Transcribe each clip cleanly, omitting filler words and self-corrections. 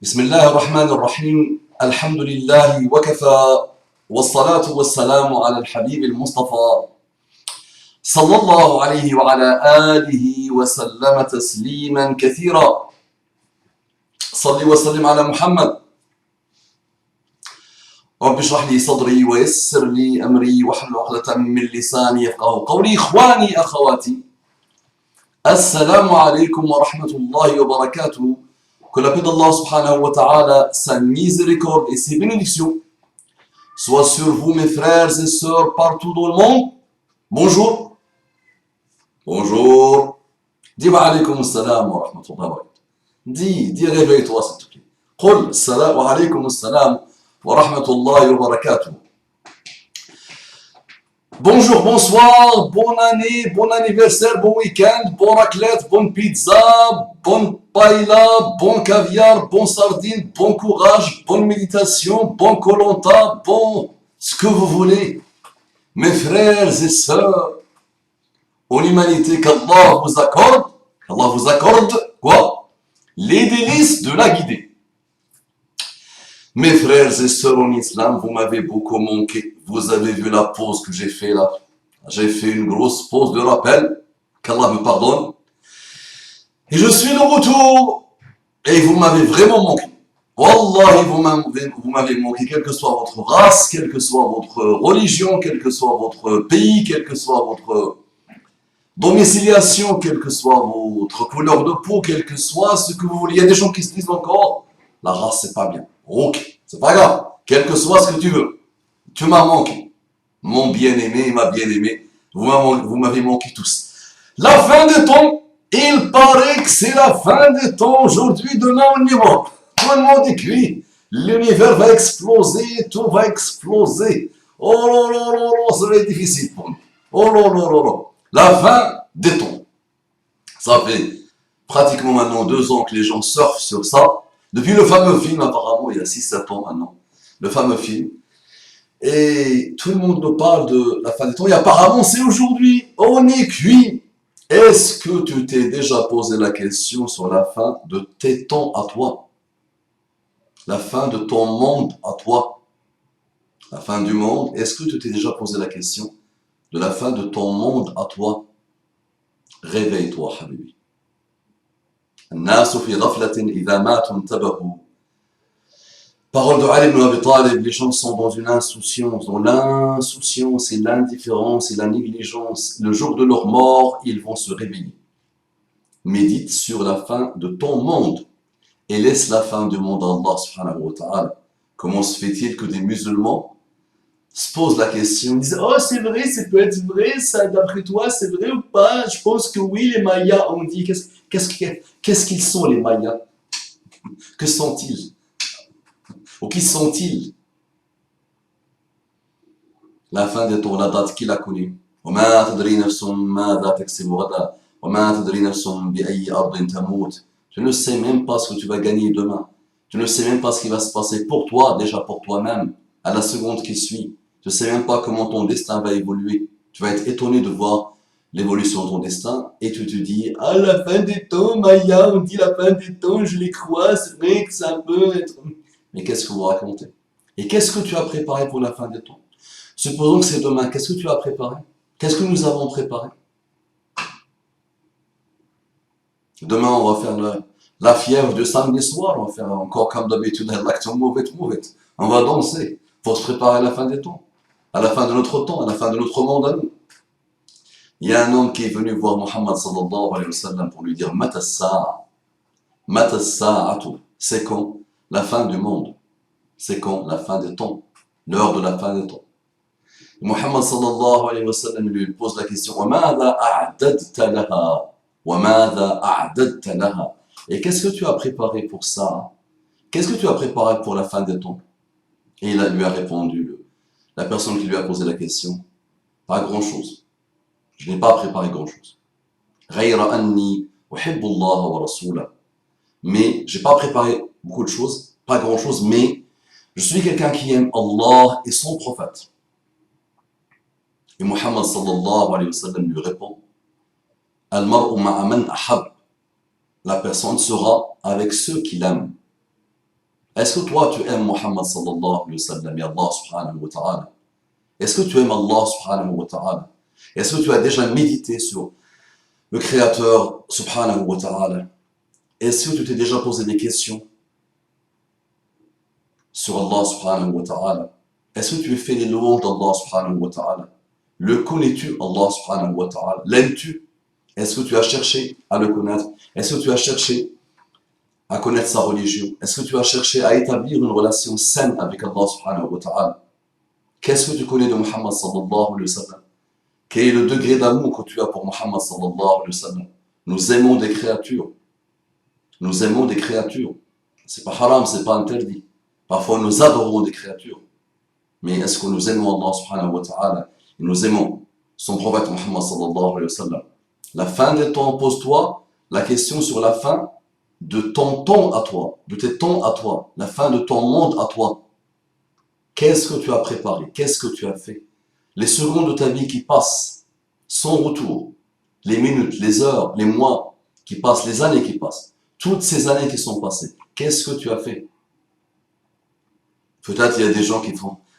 بسم الله الرحمن الرحيم الحمد لله وكفى والصلاة والسلام على الحبيب المصطفى صلى الله عليه وعلى آله وسلم تسليما كثيرا. صل وسلم على محمد. رب اشرح لي صدري ويسر لي أمري واحلل عقدة من لساني يفقهوا قولي. إخواني أخواتي، السلام عليكم ورحمة الله وبركاته. Que la paix d'Allah subhanahu wa ta'ala, sa miséricorde et ses bénédictions soient sur vous, mes frères et sœurs, partout dans le monde. Bonjour. Bonjour. Dis wa alaykum salam wa rahmatullahi wa barakatuh. Dis, réveille-toi s'il te plaît. Qul salam wa alaykum salam wa rahmatullahi wa barakatuh. Bonjour, bonsoir, bonne année, bon anniversaire, bon week-end, bon raclette, bonne pizza, bonne paella, bon caviar, bon sardine, bon courage, bonne méditation, bon kolonta, bon ce que vous voulez. Mes frères et sœurs, en humanité, qu'Allah vous accorde quoi? Les délices de la guidée. Mes frères et sœurs en islam, vous m'avez beaucoup manqué. Vous avez vu la pause que j'ai fait là. J'ai fait une grosse pause de rappel. Qu'Allah me pardonne. Et je suis de retour. Et vous m'avez vraiment manqué. Wallahi, vous m'avez manqué, quelle que soit votre race, quelle que soit votre religion, quel que soit votre pays, quelle que soit votre domiciliation, quelle que soit votre couleur de peau, quel que soit ce que vous voulez. Il y a des gens qui se disent encore, la race c'est pas bien. Ok, c'est pas grave. Quel que soit ce que tu veux. Tu m'as manqué. Mon bien-aimé et ma bien-aimée, vous m'avez manqué tous. La fin des temps, il paraît que c'est la fin des temps. Aujourd'hui, demain, on y va. Tout le monde est cuit. L'univers va exploser, tout va exploser. Oh là là là là, ça va être difficile pour nous. Oh là là là là. La fin des temps. Ça fait pratiquement maintenant 2 ans que les gens surfent sur ça. Depuis le fameux film, apparemment, il y a 6-7 ans maintenant. Le fameux film. Et tout le monde nous parle de la fin des temps. Et apparemment, c'est aujourd'hui. On est cuit. Est-ce que tu t'es déjà posé la question sur la fin de tes temps à toi? La fin de ton monde à toi? La fin du monde. Est-ce que tu t'es déjà posé la question de la fin de ton monde à toi? Réveille-toi, Habibi. الناس في غفلة إذا ماتوا انتبهوا. Parole de Ali ibn Abi Talib, les gens sont dans une insouciance, dans l'insouciance et l'indifférence et la négligence. Le jour de leur mort, ils vont se réveiller. Médite sur la fin de ton monde et laisse la fin du monde à Allah subhanahu wa ta'ala. Comment se fait-il que des musulmans se posent la question, disent « Oh, c'est vrai, ça peut être vrai, ça, d'après toi, c'est vrai ou pas? Je pense que oui, les Mayas ont dit. Qu'est-ce qu'ils sont, les Mayas? Que sont-ils? Ou qui sont-ils? La fin des temps, la date, qui l'a connue? وما تدري نفس ماذا تكسب غدا وما تدري نفس بأي أرض تموت. Tu ne sais même pas ce que tu vas gagner demain. Tu ne sais même pas ce qui va se passer pour toi, déjà pour toi-même, à la seconde qui suit. Tu ne sais même pas comment ton destin va évoluer. Tu vas être étonné de voir l'évolution de ton destin et tu te dis, ah, la fin des temps, Maya, on dit la fin des temps, je les crois, c'est vrai que ça peut être... Mais qu'est-ce que vous racontez? Et qu'est-ce que tu as préparé pour la fin des temps? Supposons que c'est demain, qu'est-ce que tu as préparé? Qu'est-ce que nous avons préparé? Demain, on va faire la fièvre du samedi soir, on va faire encore comme d'habitude l'action mauvais. On va danser pour se préparer à la fin des temps, à la fin de notre temps, à la fin de notre monde à nous. Il y a un homme qui est venu voir Muhammad sallallahu alayhi wa sallam pour lui dire Mata sa'atu, c'est quand la fin du monde, c'est quand la fin des temps, l'heure de la fin des temps. Et Muhammad sallallahu alayhi wa sallam lui pose la question وَمَاذَا أَعْدَدْتَ لَهَا وَمَاذَا أَعْدَدْتَ لَهَا. Et qu'est-ce que tu as préparé pour ça? Qu'est-ce que tu as préparé pour la fin des temps? Et lui a répondu, la personne qui lui a posé la question, pas grand-chose. Je n'ai pas préparé grand-chose. غَيْرَ أَنِّي أُحِبُّ اللَّهَ وَرَسُولَهُ. Mais j'ai pas préparé beaucoup de choses, pas grand-chose, mais je suis quelqu'un qui aime Allah et son prophète. Et Muhammad sallallahu alayhi wa sallam lui répond, Al-mar'u ma'a man ahab. La personne sera avec ceux qui l'aiment. Est-ce que toi tu aimes Muhammad sallallahu alayhi wa sallam et Allah subhanahu wa ta'ala? Est-ce que tu aimes Allah subhanahu wa ta'ala? Est-ce que tu as déjà médité sur le Créateur subhanahu wa ta'ala? Est-ce que tu t'es déjà posé des questions sur Allah subhanahu wa ta'ala? Est-ce que tu as fait les louanges d'Allah subhanahu wa ta'ala? Le connais-tu Allah subhanahu wa ta'ala? L'aimes-tu? Est-ce que tu as cherché à le connaître? Est-ce que tu as cherché à connaître sa religion? Est-ce que tu as cherché à établir une relation saine avec Allah subhanahu wa ta'ala? Qu'est-ce que tu connais de Muhammad sallallahu alayhi wa sallam? Quel est le degré d'amour que tu as pour Muhammad sallallahu alayhi wa sallam? Nous aimons des créatures. Nous aimons des créatures. C'est pas haram, c'est pas interdit. Parfois nous adorons des créatures. Mais est-ce que nous aimons Allah subhanahu wa ta'ala? Et nous aimons son prophète Muhammad sallallahu alayhi wa sallam. La fin des temps, pose-toi la question sur la fin de ton temps à toi, de tes temps à toi, la fin de ton monde à toi. Qu'est-ce que tu as préparé? Qu'est-ce que tu as fait? Les secondes de ta vie qui passent, sans retour, les minutes, les heures, les mois qui passent, les années qui passent, toutes ces années qui sont passées, qu'est-ce que tu as fait? Peut-être il y a des gens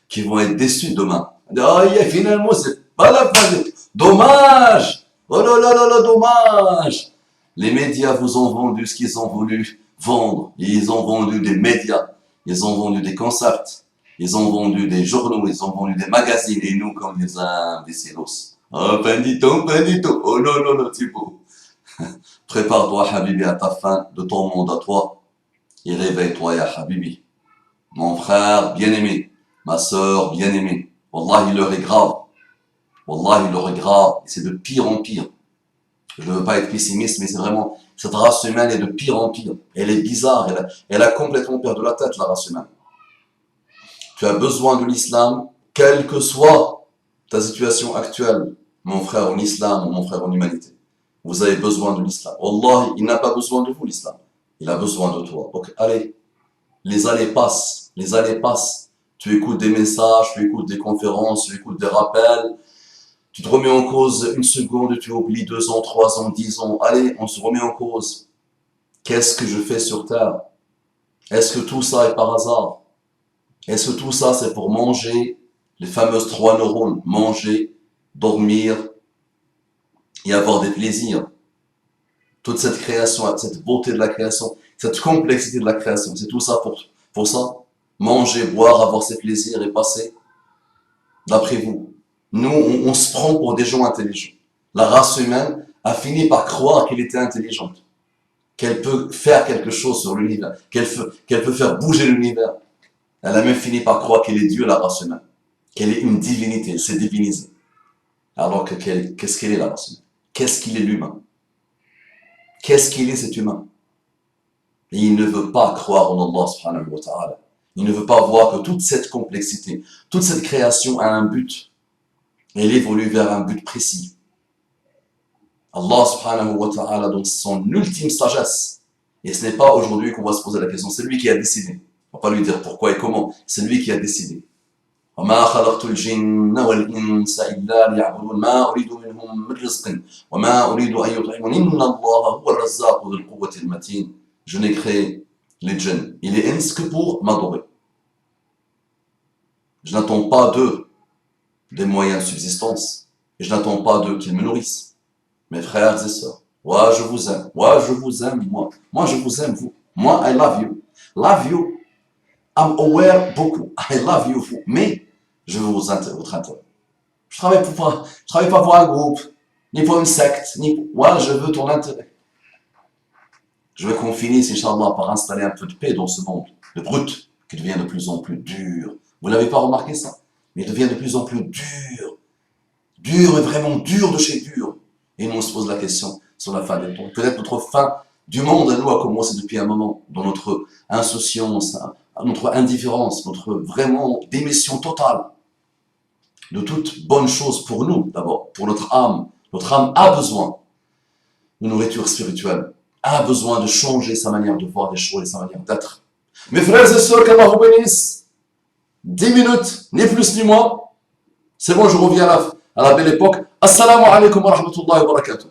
qui vont être déçus demain. Ah, finalement, c'est pas la fin. Dommage! Oh là là là là, dommage! Les médias vous ont vendu ce qu'ils ont voulu vendre. Ils ont vendu des médias, ils ont vendu des concepts, ils ont vendu des journaux, ils ont vendu des magazines. Et nous, comme des imbécilos. Oh, Pandito, oh non, non, non, c'est beau. Prépare-toi, Habibi, à ta fin de ton monde à toi. Et réveille-toi, ya Habibi. Mon frère bien-aimé, ma sœur bien-aimée. Wallah, l'heure est grave. Wallah, l'heure est grave. Et c'est de pire en pire. Je ne veux pas être pessimiste, mais c'est vraiment, cette race humaine est de pire en pire. Elle est bizarre, elle a complètement perdu la tête, la race humaine. Tu as besoin de l'islam, quelle que soit ta situation actuelle, mon frère en islam ou mon frère en humanité. Vous avez besoin de l'islam. Wallah, il n'a pas besoin de vous, l'islam. Il a besoin de toi. Donc, allez, les années passent, les années passent. Tu écoutes des messages, tu écoutes des conférences, tu écoutes des rappels. Tu te remets en cause une seconde, tu oublies 2 ans, 3 ans, 10 ans. Allez, on se remet en cause. Qu'est-ce que je fais sur Terre? Est-ce que tout ça est par hasard? Est-ce que tout ça c'est pour manger les fameuses 3 neurones? Manger, dormir et avoir des plaisirs. Toute cette création, cette beauté de la création, cette complexité de la création, c'est tout ça pour ça? Manger, boire, avoir ses plaisirs et passer? D'après vous? Nous, on se prend pour des gens intelligents. La race humaine a fini par croire qu'elle était intelligente, qu'elle peut faire quelque chose sur l'univers, qu'elle peut faire bouger l'univers. Elle a même fini par croire qu'elle est Dieu, la race humaine, qu'elle est une divinité, elle s'est divinisée. Alors que qu'est-ce qu'elle est, la race humaine? Qu'est-ce qu'il est, l'humain? Qu'est-ce qu'il est, cet humain? Et il ne veut pas croire en Allah subhanahu wa ta'ala. Il ne veut pas voir que toute cette complexité, toute cette création a un but. Elle évolue vers un but précis. Allah subhanahu wa ta'ala, dans son ultime sagesse, et ce n'est pas aujourd'hui qu'on va se poser la question, c'est lui qui a décidé. On va pas lui dire pourquoi et comment, c'est lui qui a décidé. وَمَا خَلَقْتُ الْجِنَّ وَالْإِنسَ إِلَّا لِيَعْبُدُونِ مَا أُرِيدُ مِنْهُمْ مِنْ رِزْقٍ وَمَا أُرِيدُ أَنْ يُطْعِمُونِ إِنَّ اللَّهَ هُوَ الرَّزَّاقُ ذُو الْقُوَّةِ الْمَتِينِ. Je n'ai créé les djinns et les ins que pour m'adorer. Je n'attends pas d'eux des moyens de subsistance et je n'attends pas d'eux qu'ils me nourrissent. Mes frères et sœurs, moi je vous aime, moi je vous aime, moi je vous aime, vous. Moi, I love you. Love you. I'm aware beaucoup. I love you, vous. Mais je veux votre intérêt. Je travaille pas pour un groupe, ni pour une secte, moi je veux ton intérêt. Je veux qu'on finisse, Inch'Allah, par installer un peu de paix dans ce monde, de brut, qui devient de plus en plus dur. Vous n'avez pas remarqué ça? Mais il devient de plus en plus dur. Dur et vraiment dur de chez dur. Et nous on se pose la question sur la fin des temps. Peut-être notre fin du monde à nous a commencé depuis un moment, dans notre insouciance, notre indifférence, notre vraiment démission totale de toute bonne chose pour nous, d'abord, pour notre âme. Notre âme a besoin de nourriture spirituelle, a besoin de changer sa manière de voir les choses et sa manière d'être. Mes frères et sœurs, qu'Allah vous bénisse. 10 minutes, ni plus ni moins. C'est bon, je reviens à la belle époque. Assalamu alaikum wa rahmatullahi wa barakatuh.